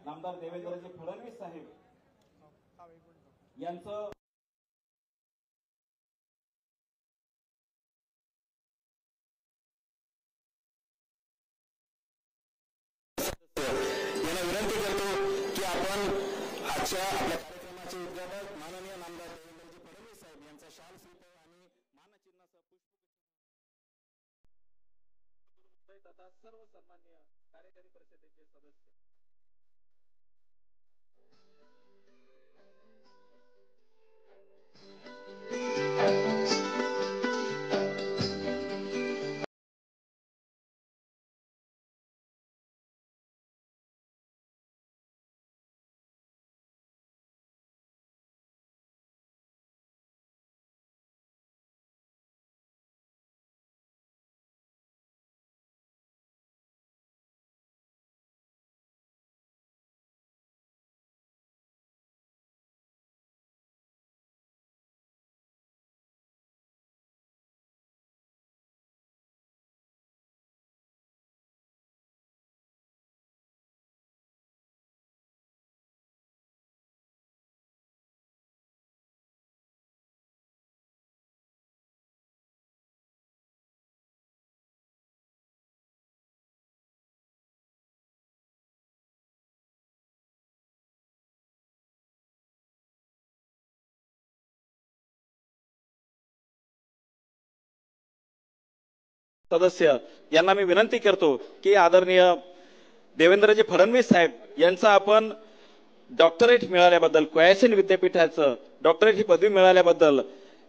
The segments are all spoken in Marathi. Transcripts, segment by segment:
नामदार देवेंद्रजी फडणवीस साहेब यांचं विनंती करतो की आपण आजच्या आपल्या कार्यक्रमाचे उद्घाटक माननीय नामदार देवेंद्रजी फडणवीस साहेब यांचा शाल शिल्प आणि मानचिन्हासह पुष्पगुच्छ तथा सर्व सन्माननीय कार्यकारी परिषदेचे सदस्य सदस्य यांना मी विनंती करतो की आदरणीय देवेंद्रजी फडणवीस साहेब यांचा आपण डॉक्टरेट मिळाल्याबद्दल क्वॅसिन विद्यापीठाचं डॉक्टरेट ही पदवी मिळाल्याबद्दल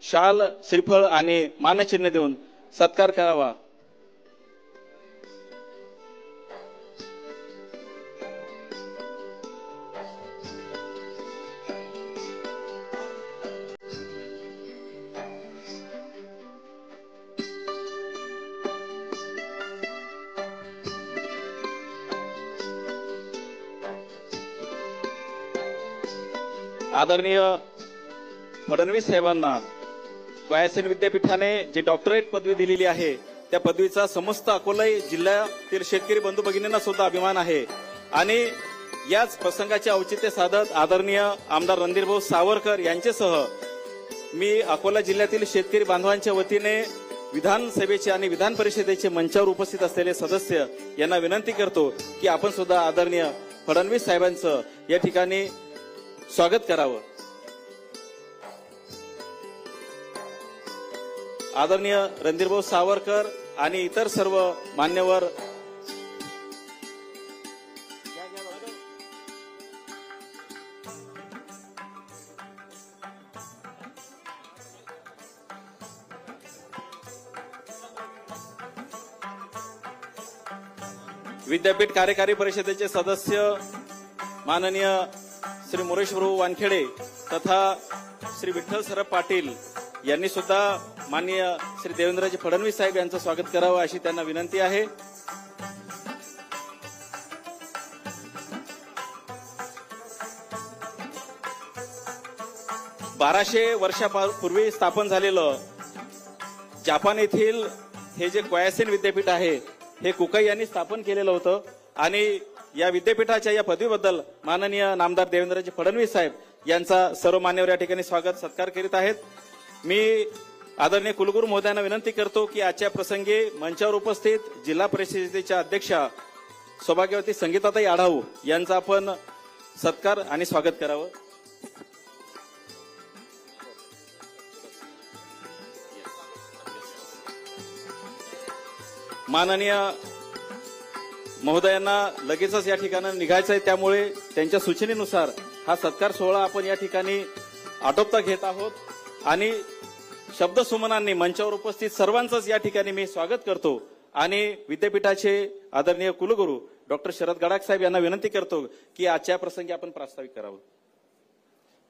शाल श्रीफळ आणि मानचिन्ह देऊन सत्कार करावा। आदरणीय फडणवीस साहेबांना क्वॅसिन विद्यापीठाने जी डॉक्टरेट पदवी दिलेली आहे त्या पदवीचा समस्त अकोला जिल्ह्यातील शेतकरी बंधू भगिनींना सुद्धा अभिमान आहे आणि याच प्रसंगाचे औचित्य साधत आदरणीय आमदार रणधीरभाऊ सावरकर यांच्यासह मी अकोला जिल्ह्यातील शेतकरी बांधवांच्या वतीने विधानसभेचे आणि विधान परिषदेचे मंचावर उपस्थित असलेले सदस्य यांना विनंती करतो की आपण सुद्धा आदरणीय फडणवीस साहेबांचं या ठिकाणी स्वागत करावं। आदरणीय रणधीरभाऊ सावरकर आणि इतर सर्व मान्यवर विद्यापीठ कार्यकारी परिषदेचे सदस्य माननीय श्री मोरेश्वरभाऊ वानखेडे तथा श्री विठ्ठल सरप पाटील यांनी सुद्धा माननीय श्री देवेंद्रजी फडणवीस साहेब यांचं स्वागत करावं अशी त्यांना विनंती आहे। बाराशे वर्षापूर्वी स्थापन झालेलं जपान येथील हे जे क्वॅसिन विद्यापीठ आहे हे कुकाई यांनी स्थापन केलेलं होतं आणि या विद्यापीठाच्या या पदवीबद्दल माननीय नामदार देवेंद्रजी फडणवीस साहेब यांचा सर्व मान्यवर या ठिकाणी स्वागत सत्कार करीत आहेत। मी आदरणीय कुलगुरू महोदयांना विनंती करतो की आजच्या प्रसंगी मंचावर उपस्थित जिल्हा परिषदेच्या अध्यक्षा सौभाग्यवती संगीताताई आढाऊ यांचा आपण सत्कार आणि स्वागत करावं। माननीय महोदयांना लगेचच या ठिकाणी निघायचं आहे त्यामुळे त्यांच्या सूचनेनुसार हा सत्कार सोहळा आपण या ठिकाणी आटोपता घेत आहोत आणि शब्दसुमनांनी मंचावर उपस्थित सर्वांचंच या ठिकाणी मी स्वागत करतो आणि विद्यापीठाचे आदरणीय कुलगुरू डॉक्टर शरद गडाख साहेब यांना विनंती करतो की आजच्या प्रसंगी आपण प्रास्ताविक करावं।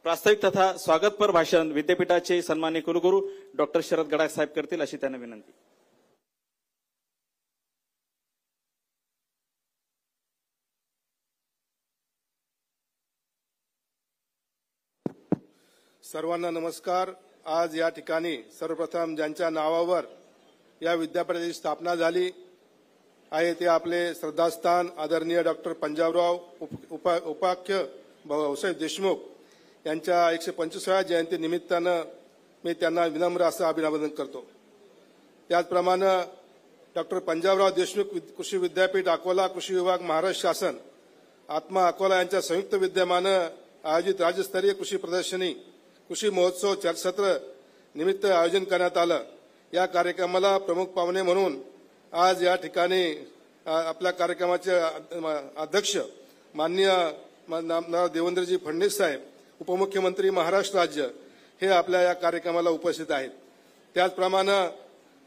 प्रास्ताविक तथा स्वागतपर भाषण विद्यापीठाचे सन्माननीय कुलगुरू डॉक्टर शरद गडाख साहेब करतील अशी त्यांना विनंती। सर्वांना नमस्कार। आज या ठिकाणी सर्वप्रथम ज्यांच्या नावावर या विद्यापीठाची स्थापना झाली आहे ते आपले श्रद्धास्थान आदरणीय डॉक्टर पंजाबराव उपाख्य भाऊसाहेब देशमुख यांच्या 125व्या जयंती निमित्तानं मी त्यांना विनम्र असं अभिवादन करतो. त्याचप्रमाणे डॉक्टर पंजाबराव देशमुख कृषी विद्यापीठ अकोला, कृषी विभाग, महाराष्ट्र शासन, आत्मा अकोला यांच्या संयुक्त विद्यमानं आयोजित राज्यस्तरीय कृषी प्रदर्शनी, कृषी महोत्सव चर्चासत्र निमित्त आयोजन करण्यात आलं. या कार्यक्रमाला प्रमुख पाहुणे म्हणून आज या ठिकाणी आपल्या कार्यक्रमाचे अध्यक्ष माननीय देवेंद्रजी फडणवीस साहेब, उपमुख्यमंत्री महाराष्ट्र राज्य, हे आपल्या या कार्यक्रमाला उपस्थित आहेत. त्याचप्रमाणे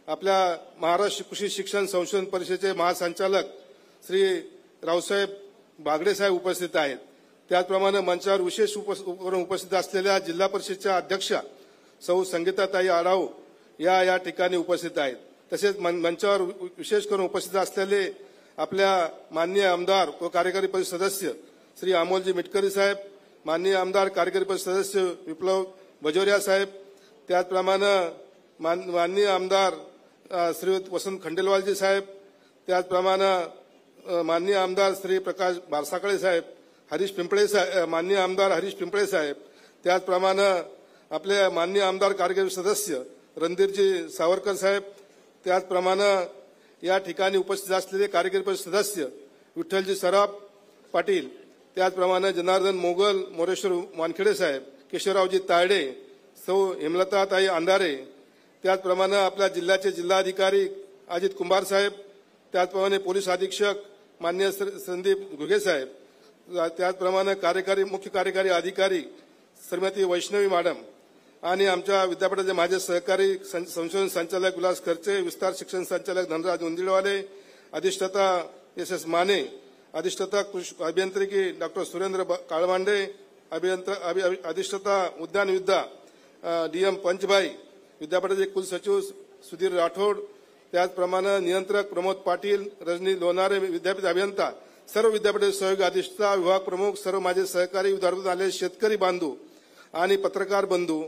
आपल्या महाराष्ट्र कृषी शिक्षण संशोधन परिषदेचे महासंचालक श्री रावसाहेब बागडे साहेब उपस्थित आहेत. त्याचप्रमाणे मंचावर विशेष उपस्थित असलेल्या जिल्हा परिषदेच्या अध्यक्षा सौ संगीताताई आढाव या ठिकाणी उपस्थित आहेत. तसेच मंचावर विशेष करून उपस्थित असलेले आपल्या माननीय आमदार व कार्यकारी परिषद सदस्य श्री अमोलजी मिटकरी साहेब, माननीय आमदार कार्यकारी परिषद सदस्य विप्लव बजोरिया साहेब, त्याचप्रमाणे माननीय आमदार श्री वसंत खंडेलवालजी साहेब, त्याचप्रमाणे माननीय आमदार श्री प्रकाश बारसाकळे साहेब, हरीश पिंपळे साहेब, माननीय आमदार हरीश पिंपळे साहेब, त्याचप्रमाणे आपले माननीय आमदार कार्यकारी सदस्य रणधीरजी सावरकर साहेब, त्याचप्रमाणे या ठिकाणी उपस्थित असलेले कार्यकारी परिषद सदस्य विठ्ठलजी सराफ पाटील, त्याचप्रमाणे जनार्दन मोगल, मोरेश्वर वानखेडे साहेब, केशवरावजी तायडे, सौ हेमलताताई अंधारे, त्याचप्रमाणे आपल्या जिल्ह्याचे जिल्हाधिकारी अजित कुंभार साहेब, त्याचप्रमाणे पोलीस अधीक्षक माननीय संदीप घुगे साहेब, त्याचप्रमाणे मुख्य कार्यकारी अधिकारी श्रीमती वैष्णवी मॅडम आणि आमच्या विद्यापीठाचे माझे सहकारी संशोधन संचालक विलास खर्चे, विस्तार शिक्षण संचालक धनराज उंदिडवाले, अधिष्ठाता एस माने, अधिष्ठाता अभियांत्रिकी डॉक्टर सुरेंद्र काळमांडे, अधिष्ठाता उद्यान विद्या DM पंचभाई, विद्यापीठाचे कुलसचिव सुधीर राठोड, त्याचप्रमाणे नियंत्रक प्रमोद पाटील, रजनी लोणारे, विद्यापीठ अभियंता, सर्व विद्यापीठाचे सहयोगी अधिष्ठाता, विभाग प्रमुख, सर्व माझे सहकारी, विदर्भातून आलेले शेतकरी बांधू आणि पत्रकार बंधू,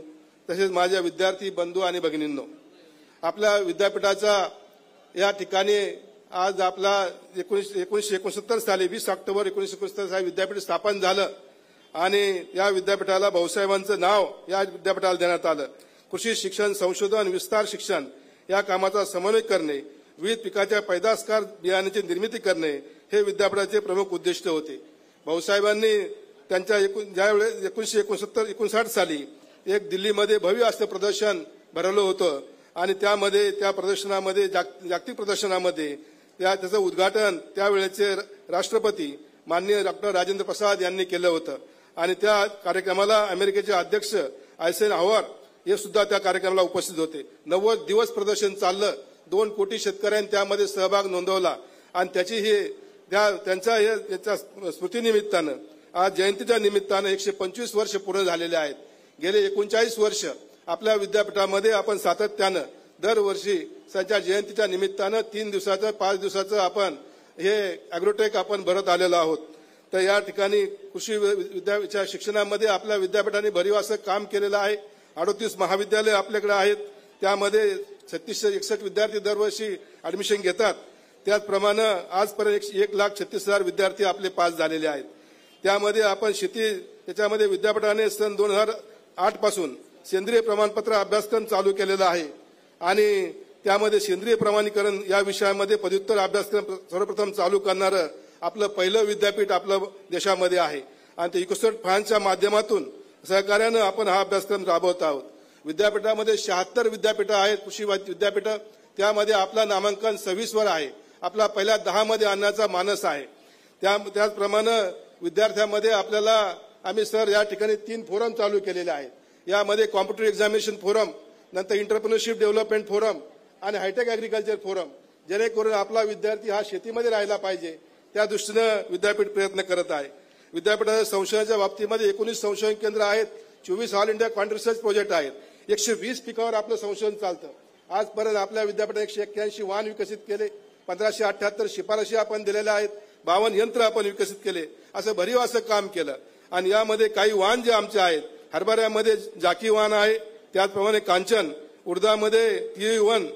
तसेच माझ्या विद्यार्थी बंधू आणि भगिनींनो, आपल्या विद्यापीठाचा या ठिकाणी आज आपला 1969 साली 20 ऑक्टोबर 1969 साली विद्यापीठ स्थापन झालं आणि या विद्यापीठाला भाऊसाहेबांचं नाव या विद्यापीठाला देण्यात आलं. कृषी शिक्षण संशोधन, विस्तार शिक्षण या कामाचा समन्वय करणे, विविध पिकाच्या पैदासकार बियाण्याची निर्मिती करणे हे विद्यापीठाचे प्रमुख उद्दिष्ट होते. भाऊसाहेबांनी त्यांच्या ज्यावेळेस 1959 साली एक दिल्लीमध्ये भव्य असं प्रदर्शन भरवलं होतं आणि त्या प्रदर्शनामध्ये जागतिक प्रदर्शनामध्ये त्याचं उद्घाटन त्यावेळेचे राष्ट्रपती माननीय डॉक्टर राजेंद्र प्रसाद यांनी केलं होतं आणि त्या कार्यक्रमाला अमेरिकेचे अध्यक्ष आयसेनहॉवर हे सुद्धा त्या कार्यक्रमाला उपस्थित होते. 90 दिवस प्रदर्शन चाललं, 2 कोटी शेतकऱ्यांनी त्यामध्ये सहभाग नोंदवला आणि त्यांच्या स्मृतीनिमित्तानं आज जयंतीच्या निमित्तानं 125 वर्ष पूर्ण झालेले आहेत. गेले 39 वर्ष आपल्या विद्यापीठामध्ये आपण सातत्यानं दरवर्षी त्यांच्या जयंतीच्या निमित्तानं 3 दिवसाचं 5 दिवसाचं आपण हे अॅग्रोटेक आपण भरत आलेलो आहोत. तर या ठिकाणी कृषी विद्यापीठाच्या शिक्षणामध्ये आपल्या विद्यापीठाने भरीव असं काम केलेलं आहे. 38 महाविद्यालय आपल्याकडे आहेत, त्यामध्ये 3661 विद्यार्थी दरवर्षी ऍडमिशन घेतात. त्याचप्रमाणे आजपर्यंत 1,36,000 विद्यार्थी आपले पास झालेले आहेत. त्यामध्ये आपण त्याच्यामध्ये विद्यापीठाने सन 2008 पासून सेंद्रिय प्रमाणपत्र अभ्यासक्रम चालू केलेला आहे आणि त्यामध्ये सेंद्रिय प्रमाणीकरण या विषयामध्ये पदव्युत्तर अभ्यासक्रम सर्वप्रथम चालू करणारं आपलं पहिलं विद्यापीठ आपलं देशामध्ये आहे आणि ते इकोसोट फंडच्या माध्यमातून सहकार्यानं आपण हा अभ्यासक्रम राबवत आहोत. विद्यापीठामध्ये 76 विद्यापीठं आहेत, कृषी विद्यापीठं, त्यामध्ये आपला नामांकन 26 वर आहे. आपला पहिल्या 10 मध्ये आणण्याचा मानस आहे. त्याचप्रमाणे विद्यार्थ्यांमध्ये आम्ही सर या ठिकाणी 3 फोरम चालू केलेले आहेत. यामध्ये कॉम्पिटिटिव्ह एक्झामिनेशन फोरम, नंतर एंटरप्रेन्योरशिप डेव्हलपमेंट फोरम आणि हायटेक ऍग्रिकल्चर फोरम, जेणेकरून आपला विद्यार्थी हा शेतीमध्ये राहिला पाहिजे त्या दृष्टीनं विद्यापीठ प्रयत्न करत आहे. विद्यापीठाच्या संशोधनाच्या बाबतीमध्ये 19 संशोधन केंद्र आहेत, 24 all India quant research project आहेत, 120 पिकावर आपलं संशोधन चालतं. आजपर्यंत आपल्या विद्यापीठात 181 वाहन विकसित केले, 1578 शिफारशी आपण दिलेल्या आहेत, 52 यंत्र आपण विकसित केले. असं भरीव असं काम केलं आणि यामध्ये काही वाहन जे आमचे आहेत, हरभऱ्यामध्ये जाकी वाहन आहे, त्याचप्रमाणे कांचन, उडदामध्ये TU1,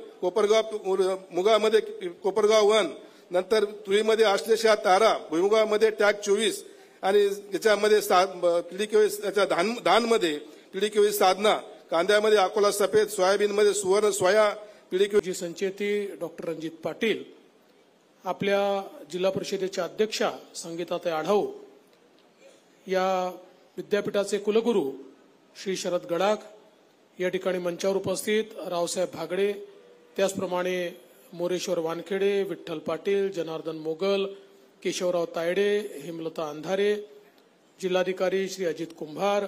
मुगामध्ये कोपरगाव 1, नंतर तुरीमध्ये आश्लेषा तारा, भुईमुगामध्ये टॅग 24 आणि याच्यामध्ये TD24 याच्या धानमध्ये TD24 साधना, कांद्यामध्ये अकोला सफेद, सोयाबीनमध्ये सुवर्ण सोया TD24. जी संचेती डॉक्टर रणजित पाटील, आपल्या जिल्हा परिषदेच्या अध्यक्षा संगीताताई आढाव, या विद्यापीठाचे कुलगुरू श्री शरद गडाख, या ठिकाणी मंचावर उपस्थित रावसाहेब भागडे, त्याचप्रमाणे मोरेश्वर वानखेडे, विठ्ठल पाटील, जनार्दन मोगल, केशवराव तायडे, हेमलता अंधारे, जिल्हाधिकारी श्री अजित कुंभार,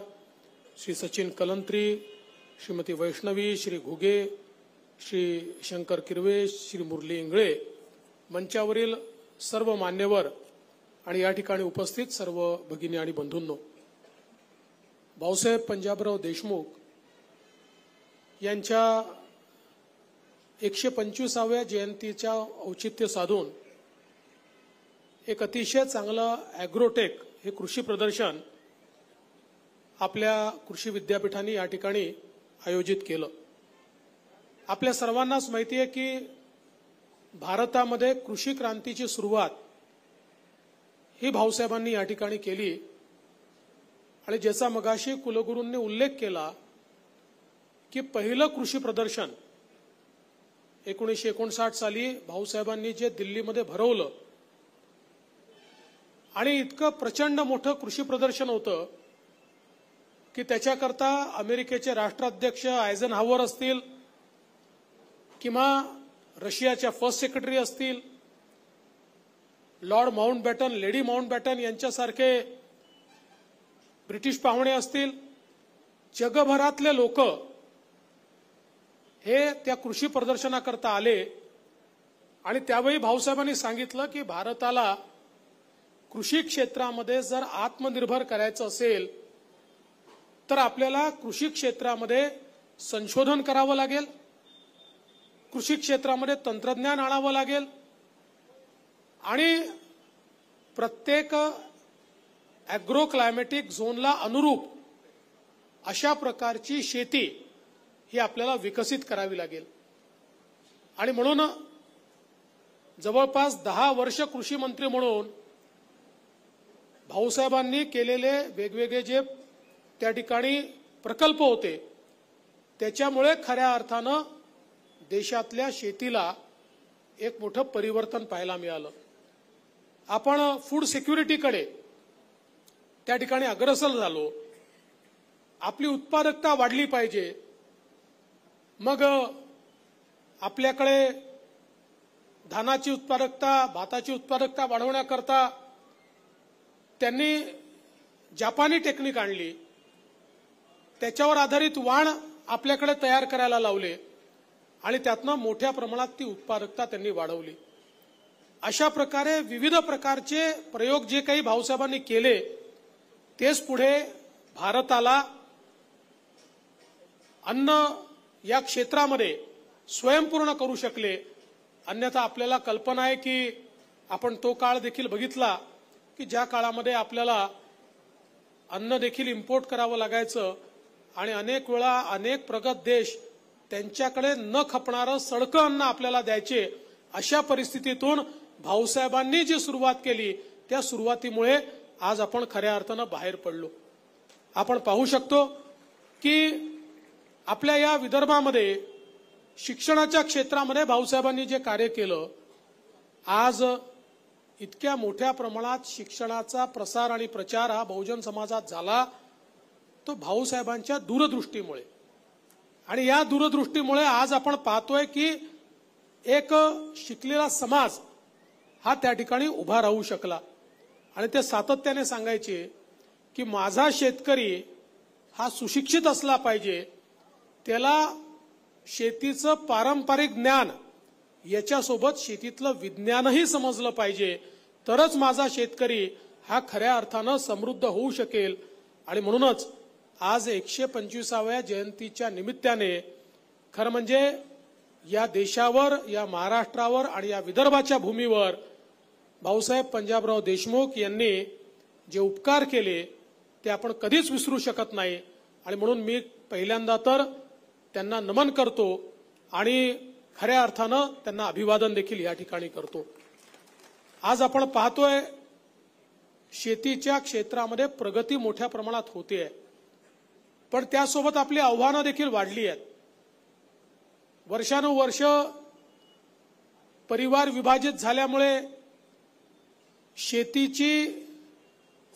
श्री सचिन कलंत्री, श्रीमती वैष्णवी, श्री घुगे, श्री शंकर किरवे, श्री मुरली इंगळे, मंचावरील सर्व मान्यवर आणि या ठिकाणी उपस्थित सर्व भगिनी आणि बंधूंनो, भाऊसाहेब पंजाबराव देशमुख यांच्या 125व्या जयंतीच्या औचित्य साधून एक अतिशय चांगलं ॲग्रोटेक हे कृषी प्रदर्शन आपल्या कृषी विद्यापीठाने या ठिकाणी आयोजित केलं. आपल्या सर्वांनाच माहिती आहे की भारतामध्ये कृषी क्रांतीची सुरुवात ही भाऊसाहेबांनी या ठिकाणी केली आणि ज्याचा मगाशी कुलगुरूंनी उल्लेख केला की पहिलं कृषी प्रदर्शन 1959 साली भाऊसाहेबांनी जे दिल्लीमध्ये भरवलं आणि इतकं प्रचंड मोठं कृषी प्रदर्शन होतं की त्याच्याकरता अमेरिकेचे राष्ट्राध्यक्ष आयझनहावर असतील किंवा रशियाच्या फर्स्ट सेक्रेटरी असतील, लॉर्ड माउंटबॅटन, लेडी माउंटबॅटन यांच्यासारखे ब्रिटिश पाहुणे असतील, जगभरातले लोक हे त्या कृषी प्रदर्शनाकरता आले आणि त्यावेळी भाऊसाहेबांनी सांगितलं की भारताला कृषी क्षेत्रामध्ये जर आत्मनिर्भर करायचं असेल तर आपल्याला कृषी क्षेत्रामध्ये संशोधन करावं लागेल, कृषी क्षेत्रामध्ये तंत्रज्ञान आणावं लागेल आणि प्रत्येक ॲग्रो क्लायमॅटिक झोनला अनुरूप अशा प्रकारची शेती ही आपल्याला विकसित करावी लागेल. आणि म्हणून जवळपास 10 वर्ष कृषी मंत्री म्हणून भाऊसाहेबांनी केलेले वेगवेगळे जे त्या ठिकाणी प्रकल्प होते त्याच्यामुळे खऱ्या अर्थानं देशातल्या शेतीला एक मोठं परिवर्तन पाहायला मिळालं. आपण फूड सिक्युरिटीकडे त्या ठिकाणी अग्रेसर झालो, आपली उत्पादकता वाढली पाहिजे. मग आपल्याकडे धानाची उत्पादकता, भाताची उत्पादकता वाढवण्याकरता त्यांनी जापानी टेक्निक आणली, त्याच्यावर आधारित वाण आपल्याकडे तयार करायला लावले आणि त्यातनं मोठ्या प्रमाणात ती उत्पादकता त्यांनी वाढवली. अशा प्रकारे विविध प्रकारचे प्रयोग जे काही भाऊसाहेबांनी केले तेच पुढे भारताला अन्न या क्षेत्रामध्ये स्वयंपूर्ण करू शकले. अन्यथा आपल्याला कल्पना आहे की आपण तो काळ देखील बघितला की ज्या काळामध्ये आपल्याला अन्न देखील इम्पोर्ट करावं लागायचं आणि अनेक वेळा अनेक प्रगत देश त्यांच्याकडे न खपणारं सडकं अन्न आपल्याला द्यायचे. अशा परिस्थितीतून भाऊसाहेबांनी जी सुरुवात केली त्या सुरुवातीमुळे आज आपण खऱ्या अर्थानं बाहेर पडलो. आपण पाहू शकतो की आपल्या या विदर्भामध्ये शिक्षणाच्या क्षेत्रामध्ये भाऊसाहेबांनी जे कार्य केलं, आज इतक्या मोठ्या प्रमाणात शिक्षणाचा प्रसार आणि प्रचार हा बहुजन समाजात झाला तो भाऊसाहेबांच्या दूरदृष्टीमुळे. आणि या दूरदृष्टीमुळे आज आपण पाहतोय की एक शिकलेला समाज हा त्या ठिकाणी उभा राहू शकला. आणि ते सातत्याने सांगायचे की माझा शेतकरी हा सुशिक्षित असला पाहिजे, त्याला शेतीचं पारंपरिक ज्ञान याच्यासोबत शेतीतलं विज्ञानही समजलं पाहिजे, तरच माझा शेतकरी हा खऱ्या अर्थानं समृद्ध होऊ शकेल. आणि म्हणूनच आज 125व्या जयंतीच्या निमित्ताने खरं म्हणजे या देशावर, या महाराष्ट्रावर आणि या विदर्भाच्या भूमीवर भाऊसाहेब पंजाबराव देशमुख यांनी जे उपकार केले ते आपण कधीच विसरू शकत नाही. आणि म्हणून मी पहिल्यांदा तर त्यांना नमन करतो आणि खऱ्या अर्थानं त्यांना अभिवादन देखील या ठिकाणी करतो. आज आपण पाहतोय शेतीच्या क्षेत्रामध्ये प्रगती मोठ्या प्रमाणात होते, पण त्यासोबत आपली आव्हानं देखील वाढली आहेत. वर्षानुवर्ष परिवार विभाजित झाल्यामुळे शेतीची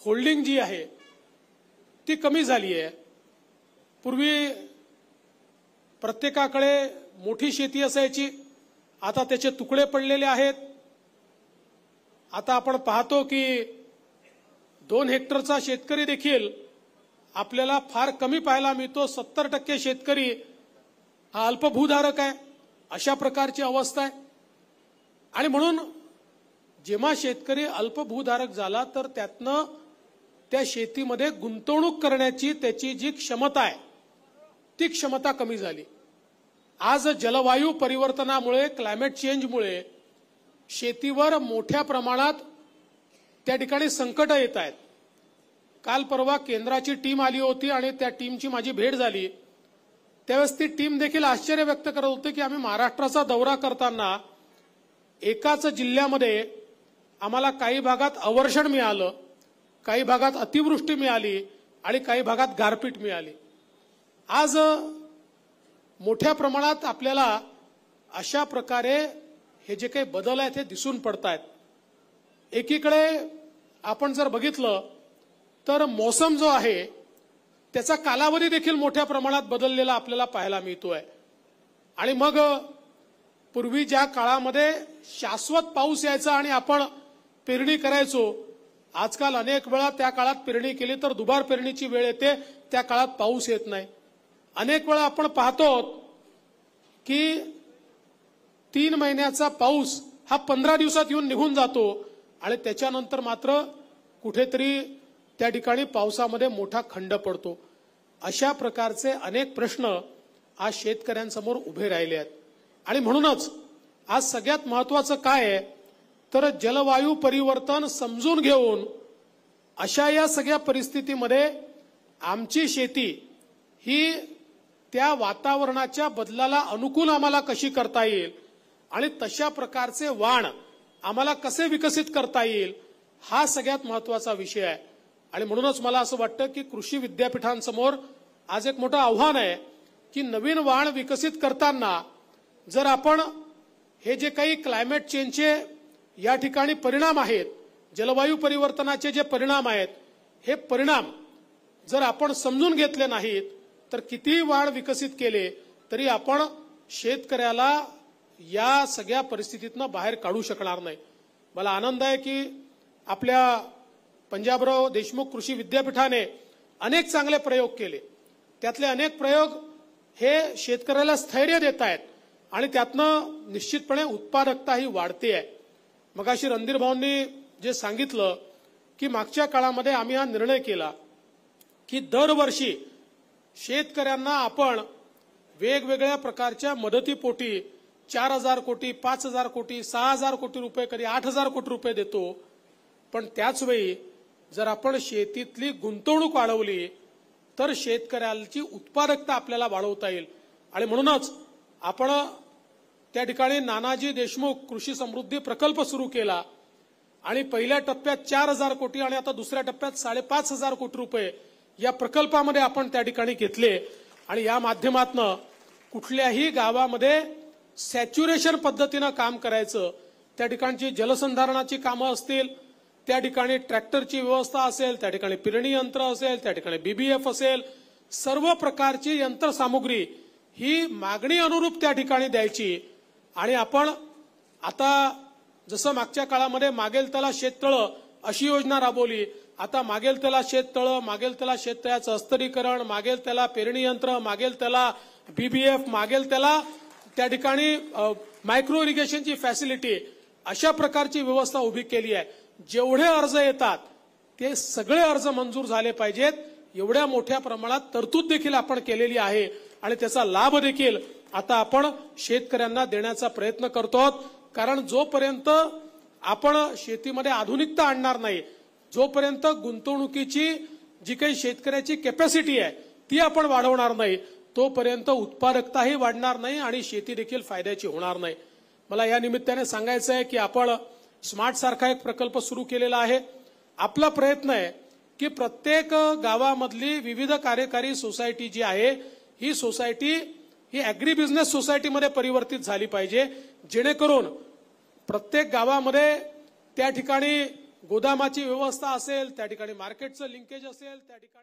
होल्डिंग जी आहे ती कमी झाली आहे. पूर्वी प्रत्येकाकडे मोठी शेती असायची, आता त्याचे तुकडे पडलेले आहेत. आता आपण पाहतो की 2 हेक्टरचा शेतकरी देखील आपल्याला फार कमी पाहायला मिळतो. 70% शेतकरी हा अल्पभूधारक आहे. अशा प्रकारची अवस्था आहे. आणि म्हणून जेव्हा शेतकरी अल्पभूधारक झाला तर त्यातनं त्या शेतीमध्ये गुंतवणूक करण्याची त्याची जी क्षमता आहे ती क्षमता कमी झाली. आज जलवायू परिवर्तनामुळे, क्लायमेट चेंजमुळे शेतीवर मोठ्या प्रमाणात त्या ठिकाणी संकट येत आहेत. काल परवा केंद्राची टीम आली होती आणि त्या टीमची माझी भेट झाली. त्यावेळेस ती टीम देखील आश्चर्य व्यक्त करत होती की आम्ही महाराष्ट्राचा दौरा करताना एकाच जिल्ह्यामध्ये आम्हाला काही भागात अवर्षण मिळालं, काही भागात अतिवृष्टी मिळाली आणि काही भागात गारपीट मिळाली. आज मोठ्या प्रमाणात आपल्याला अशा प्रकारे हे जे काही बदल आहेत हे दिसून पडत आहेत. एकीकडे आपण जर बघितलं तर मोसम जो आहे त्याचा कालावधी देखील मोठ्या प्रमाणात बदललेला आपल्याला पाहायला मिळतोय. आणि मग पूर्वी ज्या काळामध्ये शाश्वत पाऊस यायचा आणि आपण पेरणी करायचो, आजकाल अनेक वेळा त्या काळात पेरणी केली तर दुबार पेरणीची वेळ येते, त्या काळात पाऊस येत नाही. अनेक वेळा आपण पाहतो की 3 महिन्याचा पाऊस हा 15 दिवसात येऊन निघून जातो आणि त्याच्यानंतर मात्र कुठेतरी त्या ठिकाणी पावसामध्ये मोठा खंड पडतो. अशा प्रकारचे अनेक प्रश्न आज शेतकऱ्यांसमोर उभे राहिले आहेत. आणि म्हणूनच आज सगळ्यात महत्वाचं काय आहे तर जलवायू परिवर्तन समजून घेऊन अशा या सगळ्या परिस्थितीमध्ये आमची शेती ही त्या वातावरणाच्या बदलाला अनुकूल आम्हाला कशी करता येईल आणि तशा प्रकारचे वाण आम्हाला कसे विकसित करता येईल, हा सगळ्यात महत्वाचा विषय आहे. आणि म्हणूनच मला असं वाटतं की कृषी विद्यापीठांसमोर आज एक मोठं आव्हान आहे की नवीन वाण विकसित करताना जर आपण हे जे काही क्लायमेट चेंजचे या ठिकाणी परिणाम आहेत, जलवायू परिवर्तनाचे जे परिणाम आहेत, हे परिणाम जर आपण समजून घेतले नाहीत तर कितीही वाण विकसित केले तरी आपण शेतकऱ्याला या सगळ्या परिस्थितीतनं बाहेर काढू शकणार नाही. मला आनंद आहे की आपल्या पंजाबराव देशमुख कृषी विद्यापीठाने अनेक चांगले प्रयोग केले. त्यातले अनेक प्रयोग हे शेतकऱ्याला स्थैर्य देत आहेत आणि त्यातनं निश्चितपणे उत्पादकता ही वाढते आहे. मगाशी रणधीर भाऊंनी जे सांगितलं की मागच्या काळामध्ये आम्ही हा निर्णय केला की दरवर्षी शेतकऱ्यांना आपण वेगवेगळ्या प्रकारच्या मदतीपोटी 4,000 कोटी, 5,000 कोटी, 6,000 कोटी रुपये, कधी 8,000 कोटी रुपये देतो. पण त्याच वेळी जर आपण शेतीतली गुंतवणूक वाढवली तर शेतकऱ्याची उत्पादकता आपल्याला वाढवता येईल. आणि म्हणूनच आपण त्या ठिकाणी नानाजी देशमुख कृषी समृद्धी प्रकल्प सुरू केला आणि पहिल्या टप्प्यात 4,000 कोटी आणि आता दुसऱ्या टप्प्यात 5,500 कोटी रुपये या प्रकल्पामध्ये आपण त्या ठिकाणी घेतले. आणि या माध्यमातून कुठल्याही गावामध्ये सॅच्युरेशन पद्धतीनं काम करायचं, त्या ठिकाणची जलसंधारणाची कामं असतील, त्या ठिकाणी ट्रॅक्टरची व्यवस्था असेल, त्या ठिकाणी पेरणी यंत्र असेल, त्या ठिकाणी बीबीएफ असेल, सर्व प्रकारची यंत्रसामुग्री ही मागणी अनुरूप त्या ठिकाणी द्यायची. आणि आपण आता जसं मागच्या काळामध्ये मागेल त्याला शेततळं अशी योजना राबवली, आता मागेल त्याला शेततळं, मागेल त्याला शेततळ्याचं अस्तरीकरण, मागेल त्याला पेरणी यंत्र, मागेल त्याला बीबीएफ, मागेल त्याला त्या ठिकाणी मायक्रो इरिगेशनची फॅसिलिटी, अशा प्रकारची व्यवस्था उभी केली आहे. जेवढे अर्ज येतात ते सगळे अर्ज मंजूर झाले पाहिजेत, एवढ्या मोठ्या प्रमाणात तरतूद देखील आपण केलेली आहे आणि त्याचा लाभ देखील आता आपण शेतकऱ्यांना देण्याचा प्रयत्न करतो. कारण जोपर्यंत आपण शेतीमध्ये आधुनिकता आणणार नाही, जोपर्यंत गुंतवणुकीची जी काही शेतकऱ्याची कॅपॅसिटी आहे ती आपण वाढवणार नाही, तोपर्यंत उत्पादकताही वाढणार नाही आणि शेती देखील फायद्याची होणार नाही. मला या निमित्ताने सांगायचं आहे की आपण स्मार्ट सारखा एक प्रकल्प सुरू केलेला आहे. आपला प्रयत्न आहे की प्रत्येक गावामधली विविध कार्यकारी सोसायटी जी आहे ही सोसायटी ही ऍग्री बिझनेस सोसायटीमध्ये परिवर्तित झाली पाहिजे, जेणेकरून प्रत्येक गावामध्ये त्या ठिकाणी गोदामाची व्यवस्था असेल, त्या ठिकाणी मार्केटचं लिंकेज असेल, त्या ठिकाणी